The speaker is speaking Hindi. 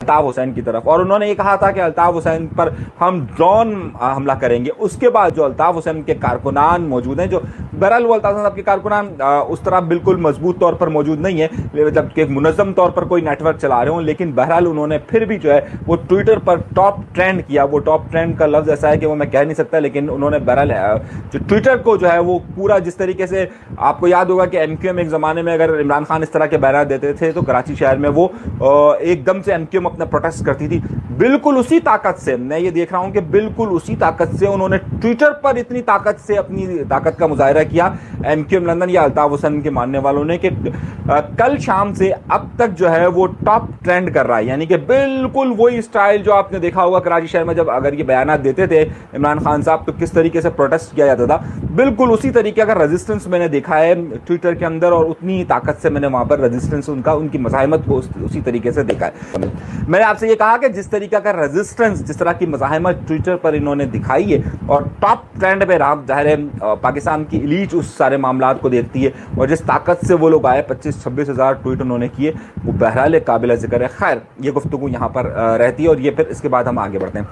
अल्ताफ हुसैन की तरफ, और उन्होंने ये कहा था कि अल्ताफ हुसैन पर हम ड्रोन हमला करेंगे। उसके बाद जो अल्ताफ हुसैन के कारकुनान मौजूद हैं, जो बहरहाल वो अल्ताफ हुसैन साहब के कारकुनान उस तरह बिल्कुल मजबूत तौर पर मौजूद नहीं है, जबकि मुनज़्ज़म तौर पर कोई नेटवर्क चला रहे हों, लेकिन बहरहाल उन्होंने फिर भी जो है वो ट्विटर पर टॉप ट्रेंड किया। वो टॉप ट्रेंड का लफ्ज़ ऐसा है कि वो मैं कह नहीं सकता, लेकिन उन्होंने बहरहाल जो ट्विटर को जो है वो पूरा, जिस तरीके से आपको याद होगा कि एमक्यूएम एक ज़माने में अगर इमरान खान इस तरह के बयान देते थे तो कराची शहर में वो एकदम से एमक्यूएम अपना प्रोटेस्ट करती थी। बिल्कुल उसी ताकत से मैं ये देख रहा हूं कि बिल्कुल उसी ताकत से उन्होंने ट्विटर पर इतनी ताकत से अपनी ताकत का मुजाहिरा किया एमक्यूएम लंदन या अल्ताफ हुसैन के मानने वालों ने, कि कल शाम से अब तक जो है वो टॉप ट्रेंड कर रहा है। यानी कि बिल्कुल वही स्टाइल जो आपने देखा होगा कराची शहर में, जब अगर ये बयान देते थे इमरान खान साहब तो किस तरीके से प्रोटेस्ट किया जाता था, बिल्कुल उसी तरीके का रेजिस्टेंस मैंने देखा है ट्विटर के अंदर, और उतनी ही ताकत से मैंने वहां पर रेजिस्टेंस उनकी मज़ाहमत को उसी तरीके से देखा है। मैंने आपसे ये कहा कि जिस तरीके का रेजिस्टेंस, जिस तरह की मज़ाहमत ट्विटर पर इन्होंने दिखाई है और टॉप ट्रेंड पे रहा, ज़ाहिर है पाकिस्तान की इलीट उस सारे मामलात को देखती है, और जिस ताकत से वो लोग आए 25-26 हज़ार ट्वीट उन्होंने किए, वो बहरहाल काबिल ज़िक्र है। खैर, ये गुफ्तगू यहाँ पर रहती है, और ये फिर इसके बाद हम आगे बढ़ते हैं।